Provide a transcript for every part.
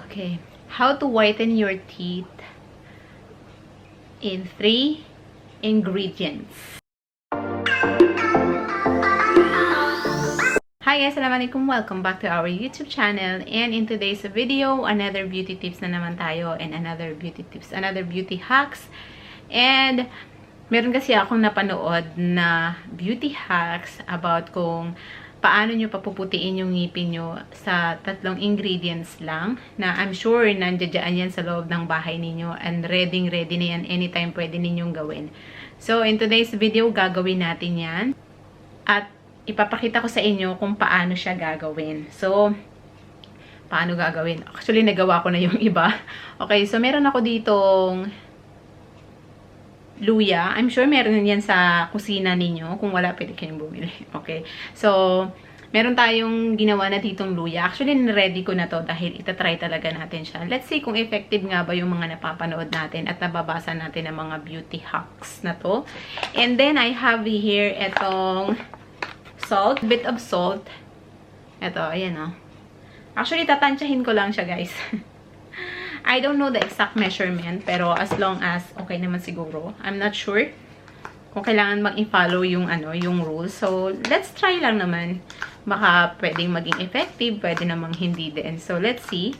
Okay. How to whiten your teeth in 3 ingredients. Hi guys! Assalamualaikum! Welcome back to our YouTube channel. And in today's video, another beauty tips na naman tayo. And another beauty tips, another beauty hacks. And meron kasi akong napanood na beauty hacks about kung paano nyo papuputiin yung ngipin nyo sa 3 ingredients lang, na I'm sure nandiyan yan sa loob ng bahay ninyo and ready na yan, anytime pwede ninyong gawin. So, in today's video, gagawin natin yan at ipapakita ko sa inyo kung paano siya gagawin. So, paano gagawin? Actually, nagawa ko na yung iba. Okay, so meron ako ditong luya. I'm sure meron yan sa kusina ninyo. Kung wala, pwede kayong bumili. Okay. So, meron tayong ginawa na ditong luya. Actually, ready ko na to dahil itatry talaga natin siya. Let's see kung effective nga ba yung mga napapanood natin at nababasa natin ng mga beauty hacks na to. And then, I have here itong salt. Bit of salt. Ito, ayan o. Actually, tatansyahin ko lang siya, guys. I don't know the exact measurement, pero as long as okay naman siguro. I'm not sure kung kailangan mag-i-follow yung yung rules. So, let's try lang naman. Baka pwedeng maging effective, pwede namang hindi din. So, let's see.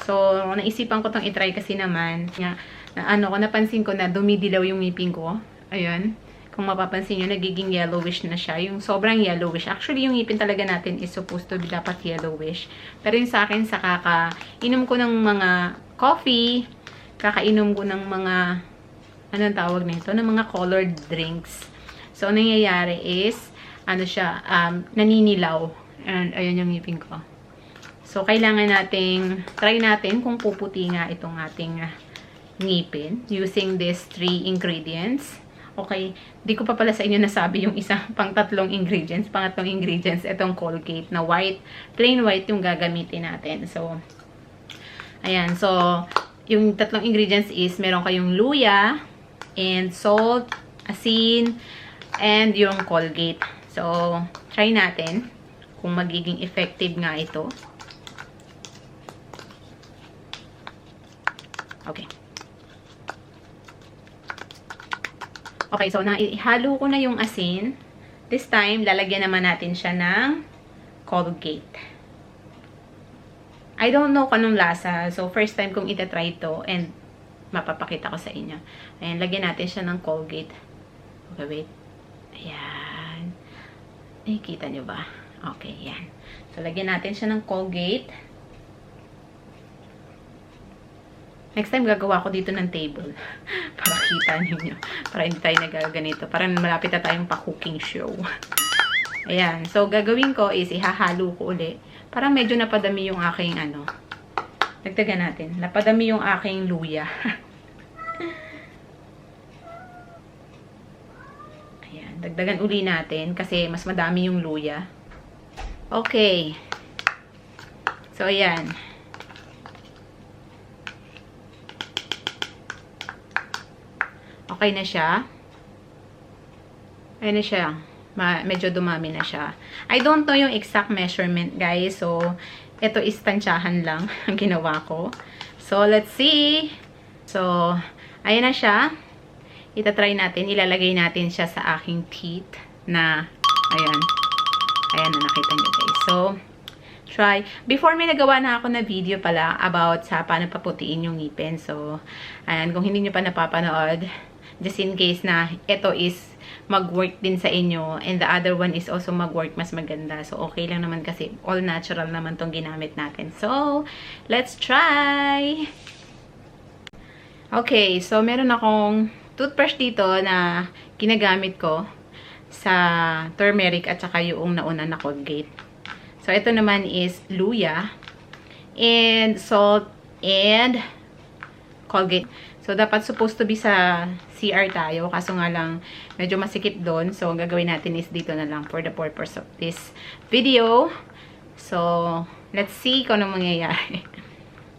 So, naisipan ko tong i-try kasi naman nga, napansin ko na dumidilaw yung ngipin ko. Ayun. Kung mapapansin nyo, nagiging yellowish na siya. Yung sobrang yellowish. Actually, yung ngipin talaga natin is supposed to be dapat yellowish. Pero yung sa akin, sa kakainom ko ng mga coffee, kakainom ko ng mga, anong tawag nito? Ng mga colored drinks. So, ang nangyayari is, naninilaw. And, ayun yung ngipin ko. So, kailangan try natin kung puputi nga itong ating ngipin using these 3 ingredients. Okay, di ko pa pala sa inyo nasabi yung isang pangatlong ingredients itong Colgate na white, plain white yung gagamitin natin. So, ayan. So, yung 3 ingredients is meron kayong luya, and salt, asin, and yung Colgate. So, try natin kung magiging effective nga ito. Okay. Okay, so ihalo ko na yung asin. This time, lalagyan naman natin siya ng Colgate. I don't know kung anong lasa. So, first time kong itatry ito and mapapakita ko sa inyo. Ayan, lagyan natin siya ng Colgate. Okay, wait. Ayan. Nakikita nyo ba? Okay, yan. So, lagyan natin siya ng Colgate. Next time, gagawa ko dito ng table. Para kita ninyo. Para hindi tayo nagaganito. Para malapit na tayong pa-cooking show. Ayan. So, gagawin ko is ihahalo ko uli. Para medyo napadami yung aking Dagdagan natin. Napadami yung aking luya. Ayan. Dagdagan uli natin. Kasi mas madami yung luya. Okay. So, ayan. Okay na siya. Ayan na siya. Medyo dumami na siya. I don't know yung exact measurement, guys. So, ito is tansyahan lang ang ginawa ko. So, let's see. So, ayan na siya. Itatry natin. Ilalagay natin siya sa aking teeth na, ayan. Ayan na, nakita nyo, guys. So, try. Before, may nagawa na ako na video pala about sa paano paputiin yung ngipin. So, ayan. Kung hindi nyo pa napapanood, just in case na ito is mag-work din sa inyo and the other one is also mag-work mas maganda. So, okay lang naman kasi all natural naman tong ginamit natin. So, let's try! Okay, so meron akong toothbrush dito na ginagamit ko sa turmeric at saka yung nauna na Colgate. So, ito naman is luya and salt and Colgate. So, dapat supposed to be sa CR tayo. Kaso nga lang, medyo masikip doon. So, ang gagawin natin is dito na lang for the purpose of this video. So, let's see kung anong mangyayari.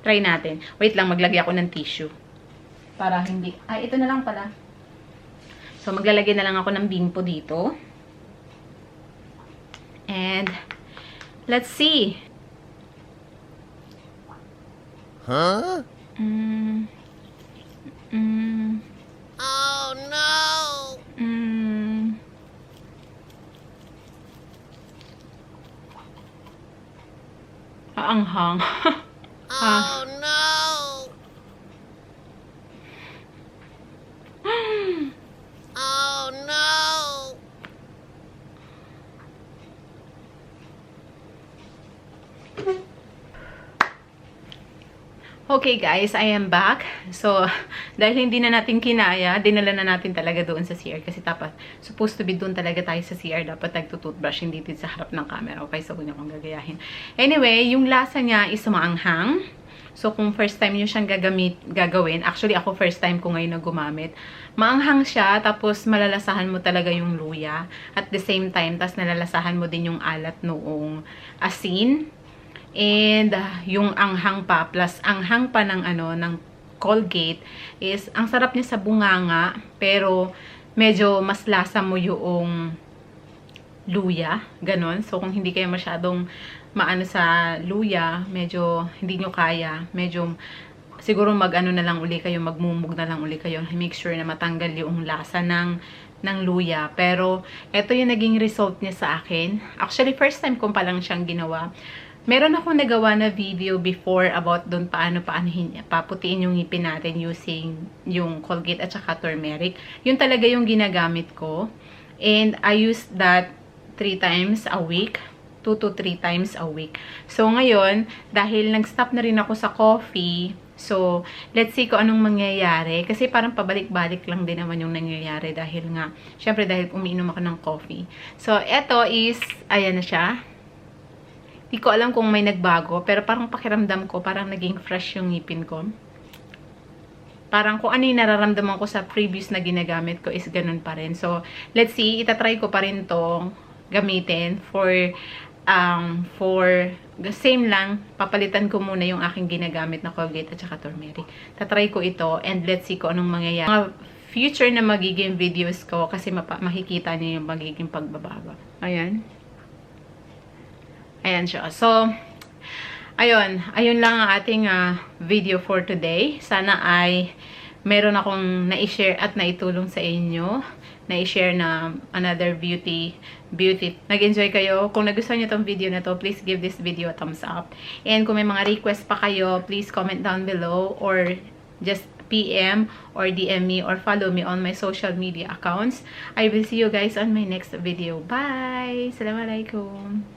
Try natin. Wait lang, maglagay ako ng tissue. Para hindi... Ay, ito na lang pala. So, maglalagay na lang ako ng bimpo dito. And, let's see. Huh? Mm. Mm. Oh no! Mm. Aanghang. Oh no! Oh no! Okay guys, I am back. So, dahil hindi na natin kinaya, dinala na natin talaga doon sa CR. Kasi dapat, supposed to be doon talaga tayo sa CR. Dapat nagtutoothbrush, hindi dito sa harap ng camera. Okay, so huwag niyo akong gagayahin. Anyway, yung lasa niya is maanghang. So, kung first time nyo siyang gagawin, actually ako first time ko ngayon na gumamit, maanghang siya, tapos malalasahan mo talaga yung luya. At the same time, tapos nalalasahan mo din yung alat noong asin. And yung anghang pa, plus anghang pa ng ng Colgate is, ang sarap niya sa bunganga, pero medyo mas lasa mo yung luya, ganon. So, kung hindi kayo masyadong maano sa luya, medyo hindi nyo kaya, medyo siguro mag-ano na lang uli kayo, magmumug na lang uli kayo, make sure na matanggal yung lasa ng luya. Pero, ito yung naging result niya sa akin. Actually, first time ko pa lang siyang ginawa. Meron akong nagawa na video before about doon paano paputiin yung ngipin natin using yung Colgate at saka turmeric. Yun talaga yung ginagamit ko. And I use that 3 times a week. 2 to 3 times a week. So, ngayon, dahil nag-stop na rin ako sa coffee, so, let's see kung anong mangyayari. Kasi parang pabalik-balik lang din naman yung nangyayari dahil nga, syempre dahil umiinom ako ng coffee. So, eto is, ayan na siya. Hindi ko alam kung may nagbago, pero parang pakiramdam ko, parang naging fresh yung ngipin ko. Parang kung ano yung nararamdaman ko sa previous na ginagamit ko is ganun pa rin. So, let's see, itatry ko pa rin to gamitin for same lang, papalitan ko muna yung aking ginagamit na Colgate at saka turmeric. Tatry ko ito and let's see kung anong mangyayari. Mga future na magiging videos ko kasi makikita niyo yung magiging pagbabago. Ayan. Ayan siya. So, ayun lang ang ating video for today. Sana ay meron akong na-share at naitulong sa inyo. Na-share na another beauty. Nag-enjoy kayo. Kung nagustuhan niyo tong video na to, please give this video a thumbs up. And kung may mga request pa kayo, please comment down below or just PM or DM me or follow me on my social media accounts. I will see you guys on my next video. Bye! Assalamualaikum!